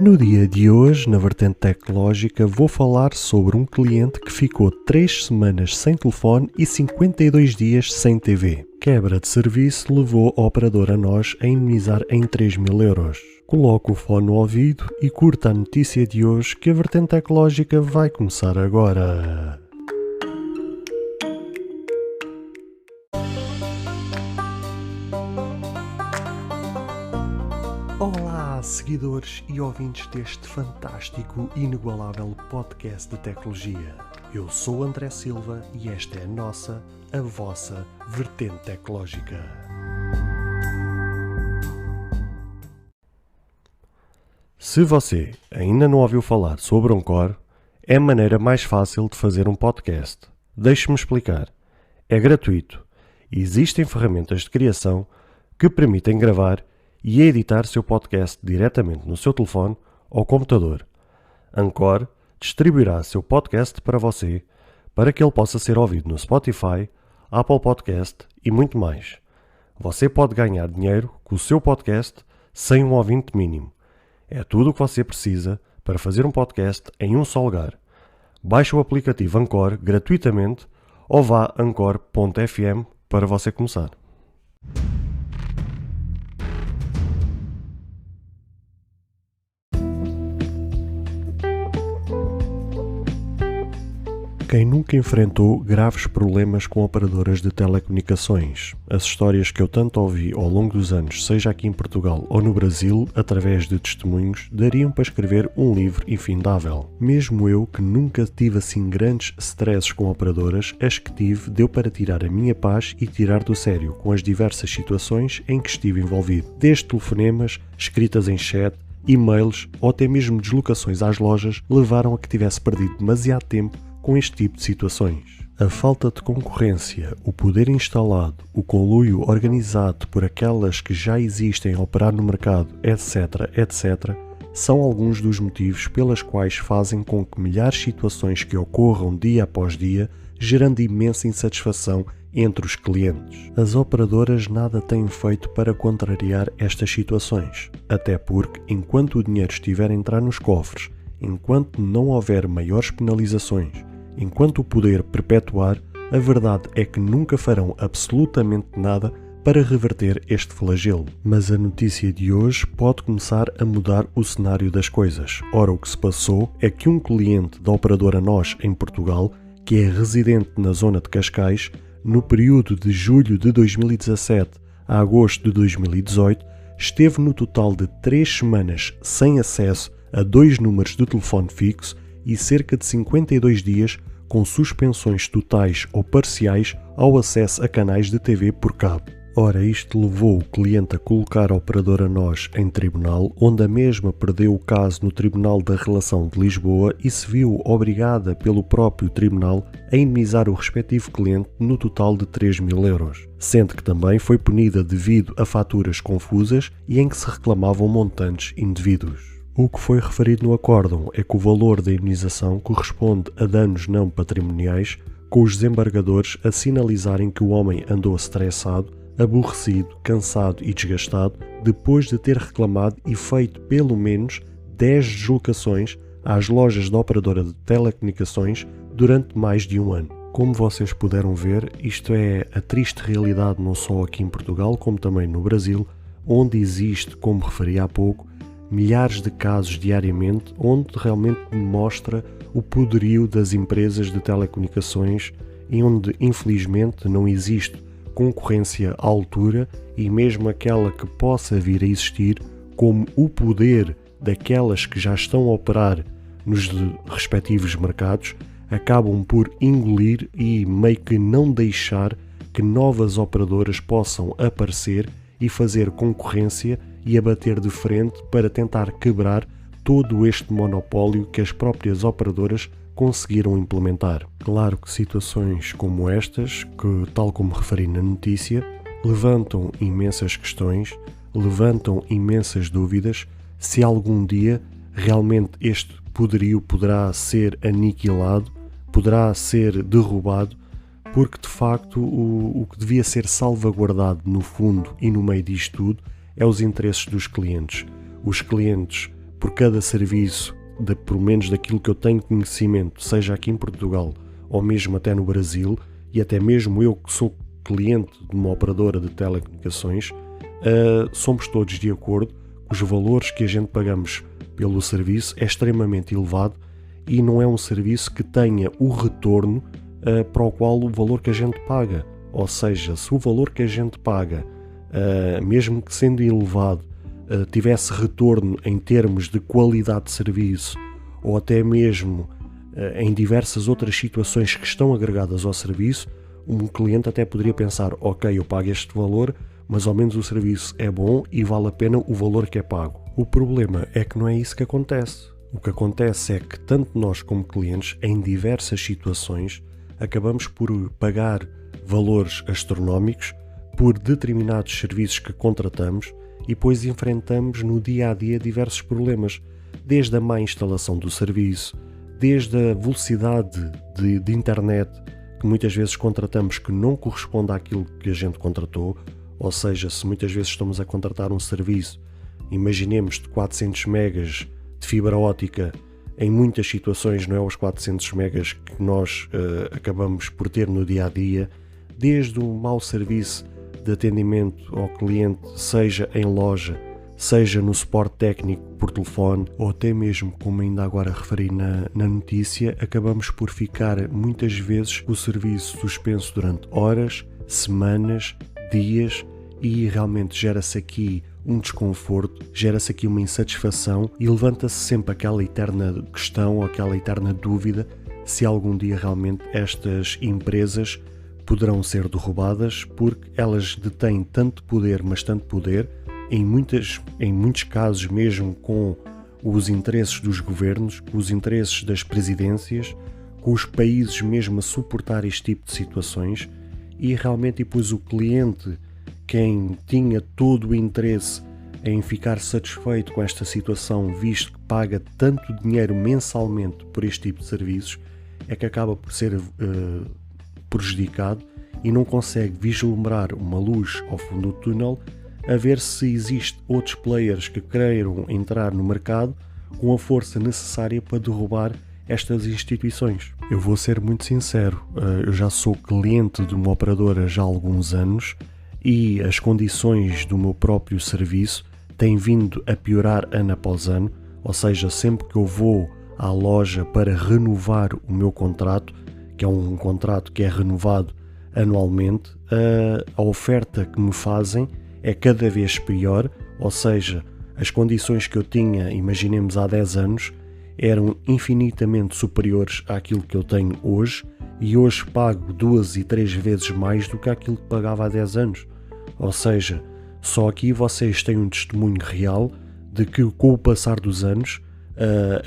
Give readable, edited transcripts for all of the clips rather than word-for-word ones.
No dia de hoje, na vertente tecnológica, vou falar sobre um cliente que ficou 3 semanas sem telefone e 52 dias sem TV. Quebra de serviço levou a operadora NOS a indemnizar em 3.000 euros. Coloque o fone no ouvido e curta a notícia de hoje, que a vertente tecnológica vai começar agora. Olá, seguidores e ouvintes deste fantástico e inigualável podcast de tecnologia. Eu sou André Silva e esta é a vossa vertente tecnológica. Se você ainda não ouviu falar sobre Anchor, é a maneira mais fácil de fazer um podcast. Deixe-me explicar. É gratuito e existem ferramentas de criação que permitem gravar e editar seu podcast diretamente no seu telefone ou computador. Anchor distribuirá seu podcast para você, para que ele possa ser ouvido no Spotify, Apple Podcast e muito mais. Você pode ganhar dinheiro com o seu podcast sem um ouvinte mínimo. É tudo o que você precisa para fazer um podcast em um só lugar. Baixe o aplicativo Anchor gratuitamente ou vá a anchor.fm para você começar. Quem nunca enfrentou graves problemas com operadoras de telecomunicações? As histórias que eu tanto ouvi ao longo dos anos, seja aqui em Portugal ou no Brasil, através de testemunhos, dariam para escrever um livro infindável. Mesmo eu, que nunca tive assim grandes stresses com operadoras, as que tive deu para tirar a minha paz e tirar do sério com as diversas situações em que estive envolvido. Desde telefonemas, escritas em chat, e-mails ou até mesmo deslocações às lojas levaram a que tivesse perdido demasiado tempo com este tipo de situações. A falta de concorrência, o poder instalado, o conluio organizado por aquelas que já existem a operar no mercado, etc., são alguns dos motivos pelas quais fazem com que milhares de situações que ocorram dia após dia, gerando imensa insatisfação entre os clientes. As operadoras nada têm feito para contrariar estas situações, até porque, enquanto o dinheiro estiver a entrar nos cofres, enquanto não houver maiores penalizações, enquanto o poder perpetuar, a verdade é que nunca farão absolutamente nada para reverter este flagelo. Mas a notícia de hoje pode começar a mudar o cenário das coisas. Ora, o que se passou é que um cliente da operadora NOS em Portugal, que é residente na zona de Cascais, no período de julho de 2017 a agosto de 2018, esteve no total de 3 semanas sem acesso a 2 números de telefone fixo e cerca de 52 dias com suspensões totais ou parciais ao acesso a canais de TV por cabo. Ora, isto levou o cliente a colocar a operadora NOS em tribunal, onde a mesma perdeu o caso no Tribunal da Relação de Lisboa e se viu obrigada pelo próprio tribunal a indemnizar o respectivo cliente no total de 3.000 euros, sendo que também foi punida devido a faturas confusas e em que se reclamavam montantes indevidos. O que foi referido no acórdão é que o valor da indemnização corresponde a danos não patrimoniais, com os desembargadores a sinalizarem que o homem andou estressado, aborrecido, cansado e desgastado depois de ter reclamado e feito pelo menos 10 deslocações às lojas da operadora de telecomunicações durante mais de um ano. Como vocês puderam ver, isto é a triste realidade não só aqui em Portugal como também no Brasil, onde existe, como referi há pouco, milhares de casos diariamente, onde realmente mostra o poderio das empresas de telecomunicações e onde infelizmente não existe concorrência à altura e mesmo aquela que possa vir a existir, como o poder daquelas que já estão a operar nos respectivos mercados, acabam por engolir e meio que não deixar que novas operadoras possam aparecer e fazer concorrência e a bater de frente para tentar quebrar todo este monopólio que as próprias operadoras conseguiram implementar. Claro que situações como estas, que tal como referi na notícia, levantam imensas questões, levantam imensas dúvidas se algum dia realmente este poderio poderá ser aniquilado, poderá ser derrubado, porque de facto o que devia ser salvaguardado no fundo e no meio disto tudo é os interesses dos clientes. Os clientes por cada serviço, pelo menos daquilo que eu tenho conhecimento, seja aqui em Portugal ou mesmo até no Brasil, e até mesmo eu que sou cliente de uma operadora de telecomunicações, somos todos de acordo que os valores que a gente pagamos pelo serviço é extremamente elevado e não é um serviço que tenha o retorno para o qual o valor que a gente paga. Ou seja, se o valor que a gente paga, mesmo que sendo elevado, tivesse retorno em termos de qualidade de serviço ou até mesmo em diversas outras situações que estão agregadas ao serviço, um cliente até poderia pensar, ok, eu pago este valor, mas ao menos o serviço é bom e vale a pena o valor que é pago. O problema é que não é isso que acontece. O que acontece é que tanto nós como clientes, em diversas situações, acabamos por pagar valores astronómicos por determinados serviços que contratamos e depois enfrentamos no dia a dia diversos problemas, desde a má instalação do serviço, desde a velocidade de internet que muitas vezes contratamos que não corresponde àquilo que a gente contratou, ou seja, se muitas vezes estamos a contratar um serviço, imaginemos de 400 megas de fibra óptica, em muitas situações não é os 400 megas que nós acabamos por ter no dia a dia, desde um mau serviço de atendimento ao cliente, seja em loja, seja no suporte técnico por telefone, ou até mesmo, como ainda agora referi na notícia, acabamos por ficar muitas vezes com o serviço suspenso durante horas, semanas, dias, e realmente gera-se aqui um desconforto, gera-se aqui uma insatisfação e levanta-se sempre aquela eterna questão ou aquela eterna dúvida se algum dia realmente estas empresas poderão ser derrubadas, porque elas detêm tanto poder, mas tanto poder, em muitos casos mesmo com os interesses dos governos, com os interesses das presidências, com os países mesmo a suportar este tipo de situações, e realmente depois o cliente, quem tinha todo o interesse em ficar satisfeito com esta situação, visto que paga tanto dinheiro mensalmente por este tipo de serviços, é que acaba por ser prejudicado e não consegue vislumbrar uma luz ao fundo do túnel, a ver se existe outros players que queiram entrar no mercado com a força necessária para derrubar estas instituições. Eu vou ser muito sincero, eu já sou cliente de uma operadora já há alguns anos e as condições do meu próprio serviço têm vindo a piorar ano após ano, ou seja, sempre que eu vou à loja para renovar o meu contrato, que é um contrato que é renovado anualmente, a oferta que me fazem é cada vez pior, ou seja, as condições que eu tinha, imaginemos há 10 anos, eram infinitamente superiores àquilo que eu tenho hoje, e hoje pago 2 e 3 vezes mais do que aquilo que pagava há 10 anos. Ou seja, só aqui vocês têm um testemunho real de que com o passar dos anos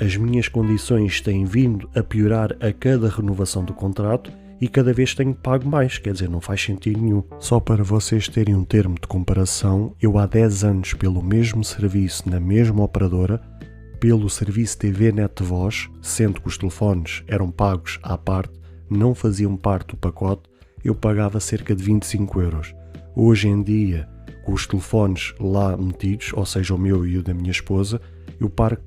as minhas condições têm vindo a piorar a cada renovação do contrato e cada vez tenho pago mais, quer dizer, não faz sentido nenhum. Só para vocês terem um termo de comparação, eu há 10 anos pelo mesmo serviço na mesma operadora, pelo serviço TV Net Voz, sendo que os telefones eram pagos à parte, não faziam parte do pacote, eu pagava cerca de 25 euros. Hoje em dia, com os telefones lá metidos, ou seja, o meu e o da minha esposa, eu pago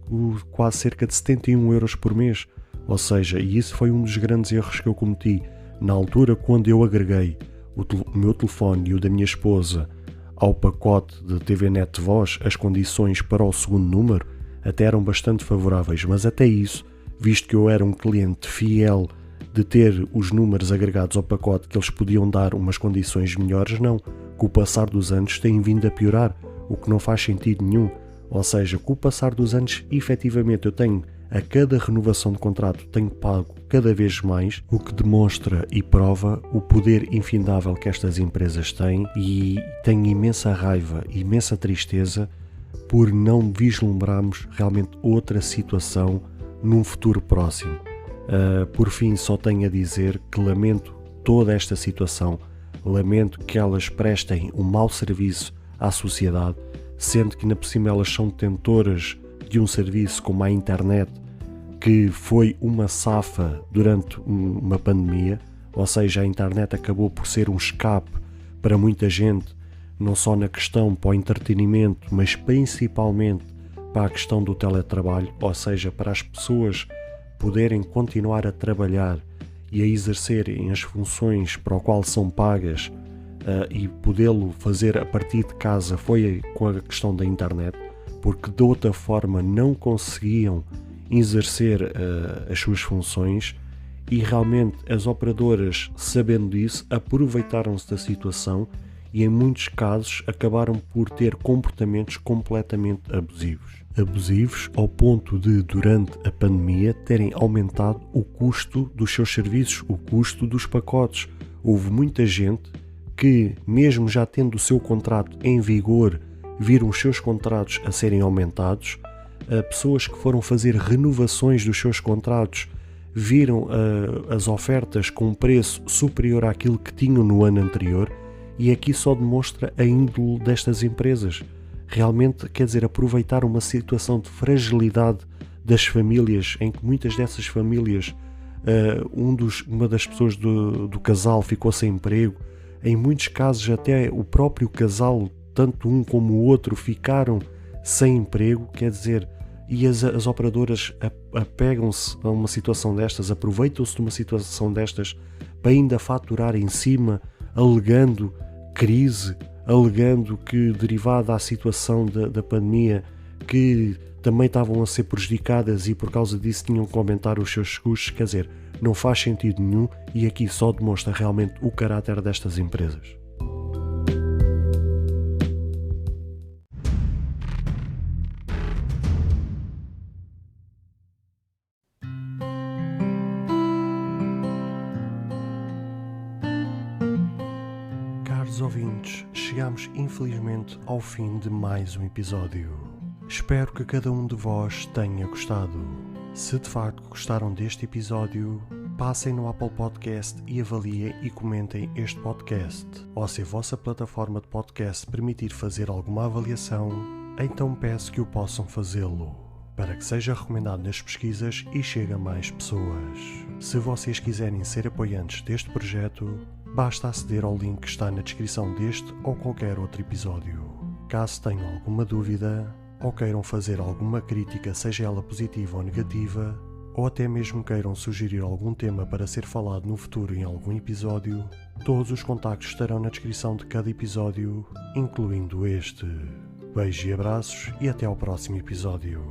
quase cerca de 71 euros por mês. Ou seja, e isso foi um dos grandes erros que eu cometi. Na altura, quando eu agreguei o meu telefone e o da minha esposa ao pacote de TV Net Voz, as condições para o segundo número até eram bastante favoráveis, mas até isso, visto que eu era um cliente fiel de ter os números agregados ao pacote que eles podiam dar umas condições melhores, não. Com o passar dos anos têm vindo a piorar, o que não faz sentido nenhum. Ou seja, com o passar dos anos, efetivamente eu tenho, a cada renovação de contrato, tenho pago cada vez mais, o que demonstra e prova o poder infindável que estas empresas têm, e tenho imensa raiva, imensa tristeza por não vislumbrarmos realmente outra situação num futuro próximo. Por fim, só tenho a dizer que lamento toda esta situação, lamento que elas prestem um mau serviço à sociedade, sendo que ainda por cima elas são detentoras de um serviço como a internet, que foi uma safa durante uma pandemia, ou seja, a internet acabou por ser um escape para muita gente, não só na questão para o entretenimento, mas principalmente para a questão do teletrabalho, ou seja, para as pessoas poderem continuar a trabalhar e a exercerem as funções para o qual são pagas e podê-lo fazer a partir de casa, foi com a questão da internet, porque de outra forma não conseguiam exercer as suas funções, e realmente as operadoras, sabendo disso, aproveitaram-se da situação e em muitos casos acabaram por ter comportamentos completamente abusivos. Abusivos ao ponto de, durante a pandemia, terem aumentado o custo dos seus serviços, o custo dos pacotes. Houve muita gente que, mesmo já tendo o seu contrato em vigor, viram os seus contratos a serem aumentados. Pessoas que foram fazer renovações dos seus contratos viram as ofertas com um preço superior àquilo que tinham no ano anterior, e aqui só demonstra a índole destas empresas. Realmente, quer dizer, aproveitar uma situação de fragilidade das famílias, em que muitas dessas famílias, uma das pessoas do casal ficou sem emprego, em muitos casos até o próprio casal, tanto um como o outro, ficaram sem emprego, quer dizer, e as operadoras apegam-se a uma situação destas, aproveitam-se de uma situação destas para ainda faturar em cima, alegando crise, alegando que, derivada à situação da pandemia, que também estavam a ser prejudicadas e por causa disso tinham que aumentar os seus custos. Quer dizer, não faz sentido nenhum, e aqui só demonstra realmente o caráter destas empresas. Caros ouvintes, chegamos infelizmente ao fim de mais um episódio. Espero que cada um de vós tenha gostado. Se de facto gostaram deste episódio, passem no Apple Podcast e avaliem e comentem este podcast. Ou se a vossa plataforma de podcast permitir fazer alguma avaliação, então peço que o possam fazê-lo, para que seja recomendado nas pesquisas e chegue a mais pessoas. Se vocês quiserem ser apoiantes deste projeto, basta aceder ao link que está na descrição deste ou qualquer outro episódio. Caso tenham alguma dúvida, ou queiram fazer alguma crítica, seja ela positiva ou negativa, ou até mesmo queiram sugerir algum tema para ser falado no futuro em algum episódio, todos os contactos estarão na descrição de cada episódio, incluindo este. Beijos e abraços e até ao próximo episódio.